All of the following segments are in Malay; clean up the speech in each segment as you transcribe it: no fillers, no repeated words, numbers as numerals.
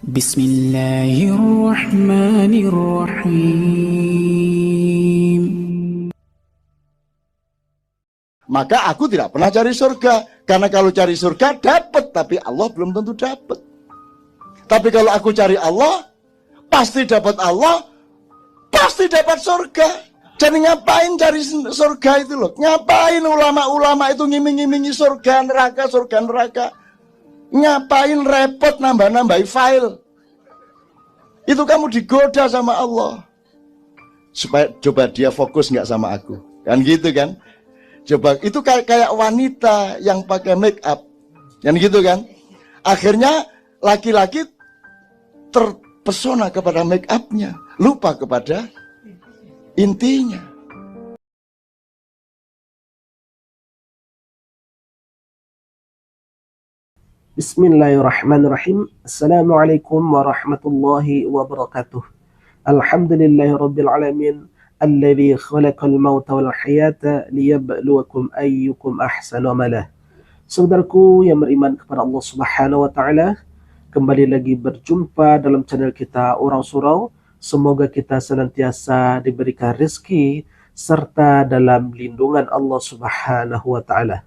Bismillahirrahmanirrahim. Maka aku tidak pernah cari surga, karena kalau cari surga dapat, tapi Allah belum tentu dapat. Tapi kalau aku cari Allah, pasti dapat Allah, pasti dapat surga. Jadi ngapain cari surga itu loh? Ngapain ulama-ulama itu ngiming-ngimingi surga neraka, surga neraka? Ngapain repot nambah-nambahi file? Itu kamu digoda sama Allah. Supaya coba dia fokus nggak sama aku. Kan gitu kan? Coba itu kayak wanita yang pakai make up. Kan gitu kan? Akhirnya laki-laki terpesona kepada make upnya, lupa kepada intinya. Bismillahirrahmanirrahim. Assalamualaikum warahmatullahi wabarakatuh. Alhamdulillahirabbil alamin alladzi khalaqal mauta wal hayata liyabluwakum ayyukum ahsanu amala. Saudaraku yang beriman kepada Allah Subhanahu wa taala, kembali lagi berjumpa dalam channel kita Orang Surau. Semoga kita senantiasa diberikan rezeki serta dalam lindungan Allah Subhanahu wa taala.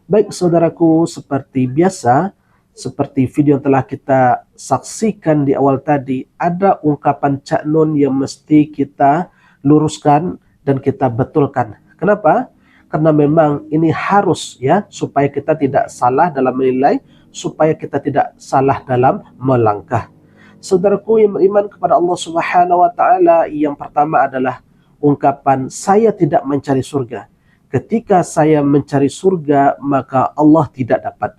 Baik saudaraku, seperti biasa, seperti video yang telah kita saksikan di awal tadi, ada ungkapan Cak Nun yang mesti kita luruskan dan kita betulkan. Kenapa? Karena memang ini harus ya, supaya kita tidak salah dalam menilai, supaya kita tidak salah dalam melangkah. Saudaraku yang beriman kepada Allah Subhanahu wa taala, yang pertama adalah ungkapan saya tidak mencari surga. Ketika saya mencari surga, maka Allah tidak dapat.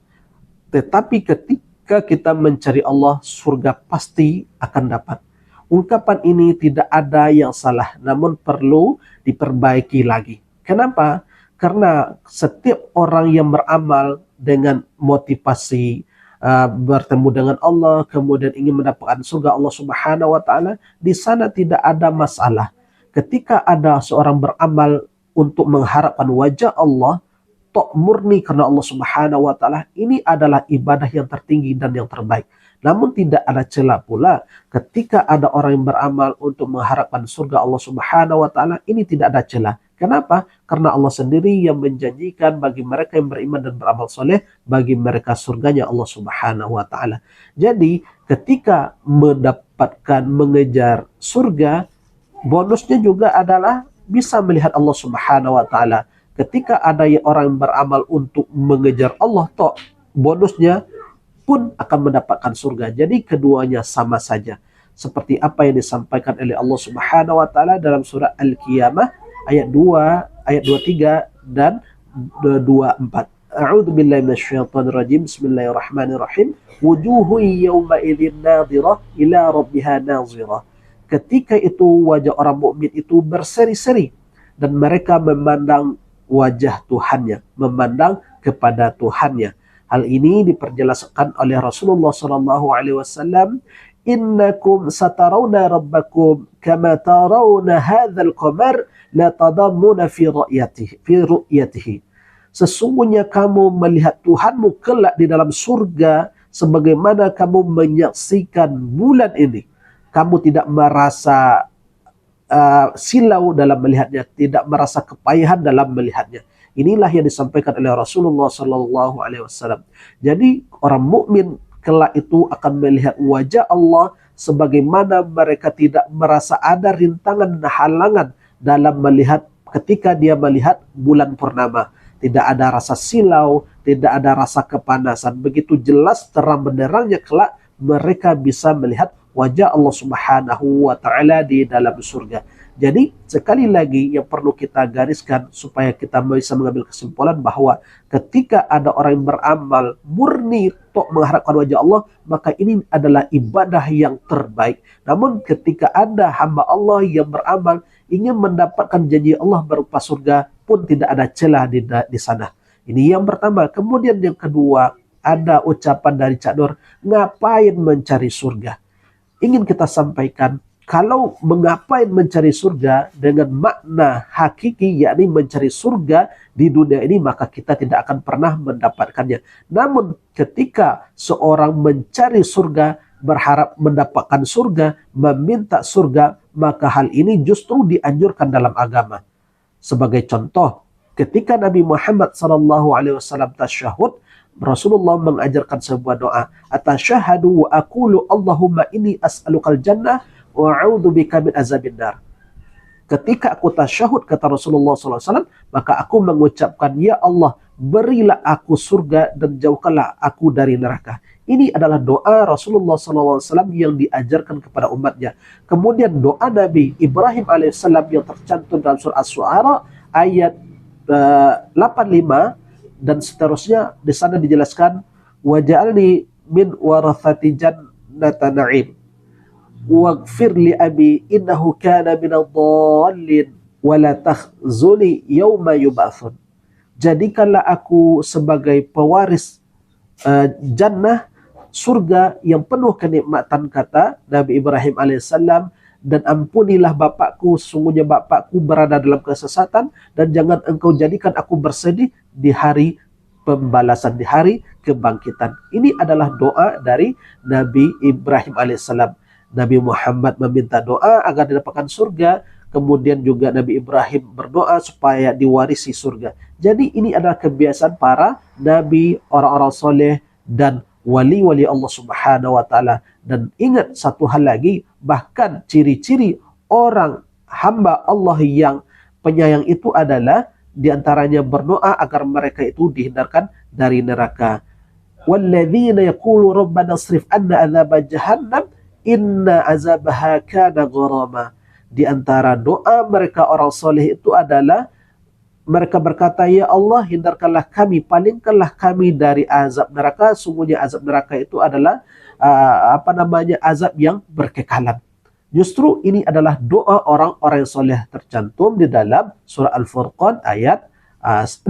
Tetapi ketika kita mencari Allah, surga pasti akan dapat. Ungkapan ini tidak ada yang salah, namun perlu diperbaiki lagi. Kenapa? Karena setiap orang yang beramal dengan motivasi bertemu dengan Allah, kemudian ingin mendapatkan surga Allah Subhanahu wa taala, di sana tidak ada masalah. Ketika ada seorang beramal untuk mengharapkan wajah Allah, tok murni karena Allah Subhanahu wa taala, ini adalah ibadah yang tertinggi dan yang terbaik. Namun tidak ada celah pula ketika ada orang yang beramal untuk mengharapkan surga Allah Subhanahu wa taala, ini tidak ada celah. Kenapa? Karena Allah sendiri yang menjanjikan bagi mereka yang beriman dan beramal soleh, bagi mereka surganya Allah Subhanahu wa taala. Jadi ketika mendapatkan mengejar surga, bonusnya juga adalah bisa melihat Allah Subhanahu wa taala. Ketika ada orang yang beramal untuk mengejar Allah, toh bonusnya pun akan mendapatkan surga. Jadi keduanya sama saja. Seperti apa yang disampaikan oleh Allah Subhanahu wa taala dalam surah Al-Qiyamah ayat 2, ayat 23 dan 24. A'udzu billahi minasyaitonir rajim. Bismillahirrahmanirrahim. Wujuhun yawma idzin nadhirah ila rabbiha nazirah. Ketika itu wajah orang mukmin itu berseri-seri dan mereka memandang wajah Tuhannya, memandang kepada Tuhannya. Hal ini diperjelaskan oleh Rasulullah SAW. Innakum satarawna rabbakum kama tarawna hadzal qamar la tadammuna fi ru'yatihi. Sesungguhnya kamu melihat Tuhanmu kelak di dalam surga sebagaimana kamu menyaksikan bulan ini. Kamu tidak merasa silau dalam melihatnya, tidak merasa kepayahan dalam melihatnya. Inilah yang disampaikan oleh Rasulullah SAW. Jadi orang mukmin kelak itu akan melihat wajah Allah sebagaimana mereka tidak merasa ada rintangan dan halangan dalam melihat ketika dia melihat bulan purnama. Tidak ada rasa silau, tidak ada rasa kepanasan. Begitu jelas terang benderangnya kelak mereka bisa melihat wajah Allah Subhanahu wa taala di dalam surga. Jadi sekali lagi yang perlu kita gariskan supaya kita bisa mengambil kesimpulan bahwa ketika ada orang yang beramal murni untuk mengharapkan wajah Allah, maka ini adalah ibadah yang terbaik. Namun ketika ada hamba Allah yang beramal ingin mendapatkan janji Allah berupa surga, pun tidak ada celah di sana. Ini yang pertama. Kemudian yang kedua, ada ucapan dari Cak Nur, ngapain mencari surga? Ingin kita sampaikan, kalau mengapain mencari surga dengan makna hakiki, yakni mencari surga di dunia ini, maka kita tidak akan pernah mendapatkannya. Namun ketika seorang mencari surga berharap mendapatkan surga, meminta surga, maka hal ini justru dianjurkan dalam agama. Sebagai contoh, ketika Nabi Muhammad SAW tasyahud, Rasulullah mengajarkan sebuah doa, atasyahadu wa aqulu Allahumma inni as'alukal jannah wa a'udzubika min azabin nar. Ketika aku tasyahud, kata Rasulullah SAW, maka aku mengucapkan, ya Allah, berilah aku surga dan jauhkanlah aku dari neraka. Ini adalah doa Rasulullah SAW yang diajarkan kepada umatnya. Kemudian doa Nabi Ibrahim alaihissalam yang tercantum dalam surah As-Su'ara ayat 85 dan seterusnya, di sana dijelaskan, waj'alni min warathati jannatan na'im waghfir li abi innahu kana minadh-dhallin wa la takhzuni yauma yub'atsun. Jadikanlah aku sebagai pewaris jannah, surga yang penuh kenikmatan, kata Nabi Ibrahim alaihissalam, dan ampunilah bapakku, sesungguhnya bapakku berada dalam kesesatan, dan jangan engkau jadikan aku bersedih di hari pembalasan, di hari kebangkitan. Ini adalah doa dari Nabi Ibrahim alaihissalam. Nabi Muhammad meminta doa agar didapatkan surga, kemudian juga Nabi Ibrahim berdoa supaya diwarisi surga. Jadi ini adalah kebiasaan para nabi, orang-orang soleh, dan wali-wali Allah Subhanahu wa Ta'ala. Dan ingat satu hal lagi, bahkan ciri-ciri orang hamba Allah yang penyayang itu adalah diantaranya berdoa agar mereka itu dihindarkan dari neraka. Walladzina yaqulu rabbana asrif anna adzab jahannam inna azabaha kana gharama. Di antara doa mereka orang soleh itu adalah mereka berkata, ya Allah, hindarkanlah kami, palingkanlah kami dari azab neraka. Sungguhnya azab neraka itu adalah azab yang berkekalan. Justru ini adalah doa orang-orang yang soleh, tercantum di dalam surah Al-Furqan ayat 65.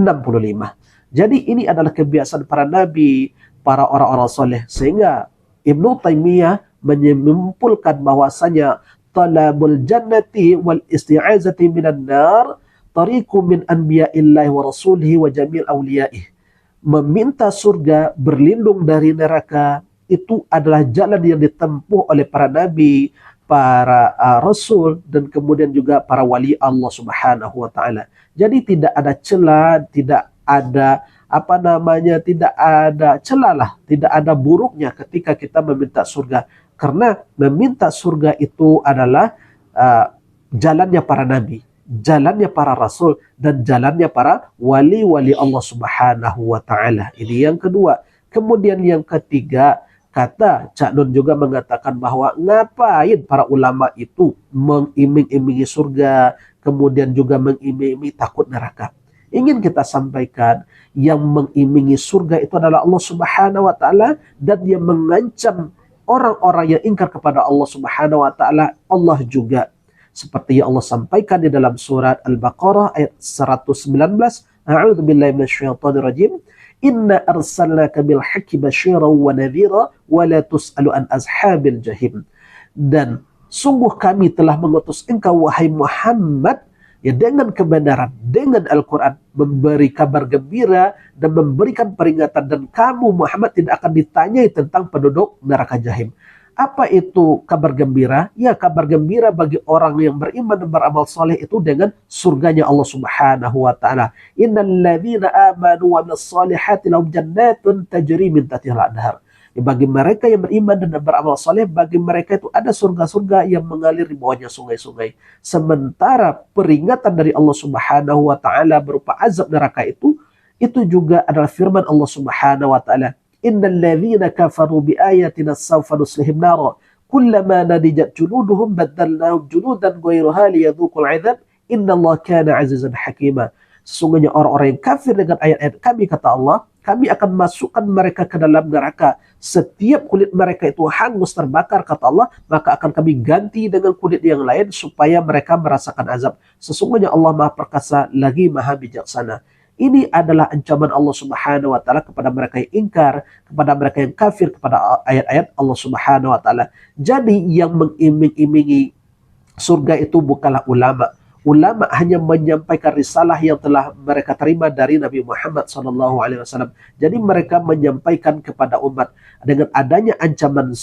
Jadi ini adalah kebiasaan para nabi, para orang-orang soleh, sehingga Ibnu Taimiyah menyimpulkan bahwasanya talabul jannati wal isti'azati minan nar tariqu min anbiya'illahi wa rasulihi wa jamil awliyaih. Meminta surga, berlindung dari neraka, itu adalah jalan yang ditempuh oleh para nabi, para rasul, dan kemudian juga para wali Allah Subhanahu wa Ta'ala. Jadi tidak ada celah, tidak ada tidak ada celah, tidak ada buruknya ketika kita meminta surga, karena meminta surga itu adalah jalannya para nabi, jalannya para rasul, dan jalannya para wali-wali Allah Subhanahu wa Ta'ala. Ini yang kedua. Kemudian yang ketiga, kata Cak Nun juga mengatakan bahwa ngapain para ulama itu mengiming-imingi surga, kemudian juga mengiming-imingi takut neraka. Ingin kita sampaikan, yang mengimingi surga itu adalah Allah Subhanahu wa Ta'ala, dan yang mengancam orang-orang yang ingkar kepada Allah Subhanahu wa Ta'ala, Allah juga. Seperti yang Allah sampaikan di dalam surat Al-Baqarah ayat 119, A'udzu billahi minasyaitonir rajim. Inna arsalnaka bil haqqi basyiran wa nadhira wa la tus'alu an ashabil jahim. Dan sungguh kami telah mengutus engkau wahai Muhammad ya dengan kebenaran, dengan Al-Quran, memberi kabar gembira dan memberikan peringatan, dan kamu Muhammad tidak akan ditanyai tentang penduduk neraka jahim. Apa itu kabar gembira? Ya, kabar gembira bagi orang yang beriman dan beramal soleh itu dengan surganya Allah Subhanahu wa Ta'ala. Innal ladzina amanu wa amilus solihati lahum jannatun tajri min tahtihal anhar. Bagi mereka yang beriman dan beramal soleh, bagi mereka itu ada surga-surga yang mengalir di bawahnya sungai-sungai. Sementara peringatan dari Allah Subhanahu wa Ta'ala berupa azab neraka itu juga adalah firman Allah Subhanahu wa Ta'ala. Innal ladzina kafaru bi ayatina sawfa nuslihim nara kullama nadijat juluduhum baddalnahum juludan ghayraha liyadhuqul 'adzab innallaha kana 'azizan hakima. Sesungguhnya orang-orang yang kafir dengan ayat-ayat kami, kata Allah, kami akan masukkan mereka ke dalam neraka. Setiap kulit mereka itu hangus terbakar, kata Allah, maka akan kami ganti dengan kulit yang lain supaya mereka merasakan azab. Sesungguhnya Allah Maha Perkasa lagi Maha Bijaksana. Ini adalah ancaman Allah Subhanahu wa Ta'ala kepada mereka yang ingkar, kepada mereka yang kafir kepada ayat-ayat Allah Subhanahu wa Ta'ala. Jadi yang mengiming-imingi surga itu bukanlah ulama. ulama hanya menyampaikan risalah yang telah mereka terima dari Nabi Muhammad SAW. Jadi mereka menyampaikan kepada umat dengan adanya ancaman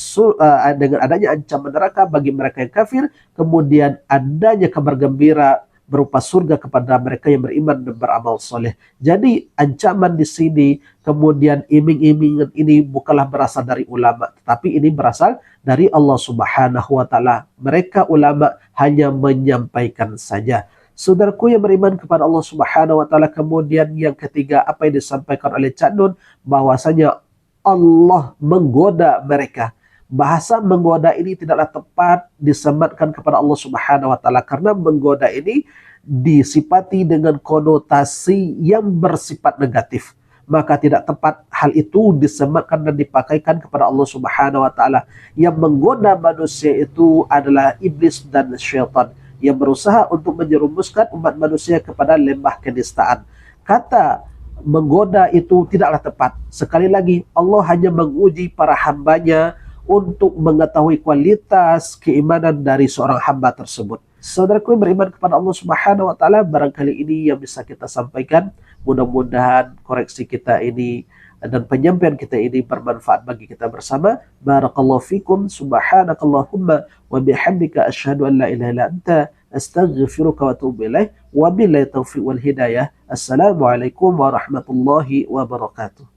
neraka bagi mereka yang kafir, kemudian adanya kabar gembira berupa surga kepada mereka yang beriman dan beramal soleh. Jadi ancaman di sini, kemudian iming-imingan ini bukanlah berasal dari ulama, tetapi ini berasal dari Allah Subhanahu wa taala. Mereka ulama hanya menyampaikan saja. Saudaraku yang beriman kepada Allah Subhanahu wa taala, kemudian yang ketiga apa yang disampaikan oleh Cak Nun, bahwasanya Allah menggoda mereka. Bahasa menggoda ini tidaklah tepat disematkan kepada Allah Subhanahu wa taala, karena menggoda ini disifati dengan konotasi yang bersifat negatif. Maka tidak tepat hal itu disematkan dan dipakaikan kepada Allah Subhanahu wa taala. Yang menggoda manusia itu adalah iblis dan syaitan yang berusaha untuk menjerumuskan umat manusia kepada lembah kenistaan. Kata menggoda itu tidaklah tepat. Sekali lagi, Allah hanya menguji para hambanya untuk mengetahui kualitas keimanan dari seorang hamba tersebut. Saudaraku yang beriman kepada Allah Subhanahu wa taala, barangkali ini yang bisa kita sampaikan. Mudah-mudahan koreksi kita ini dan penyampaian kita ini bermanfaat bagi kita bersama. Barakallahu fikum, subhanakallahumma wa bihamdika asyhadu an la ilaha illa anta astaghfiruka wa atubu ilaik. Wabillahi taufiq wal hidayah. Assalamualaikum warahmatullahi wabarakatuh.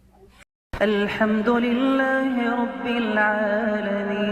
الحمد لله رب العالمين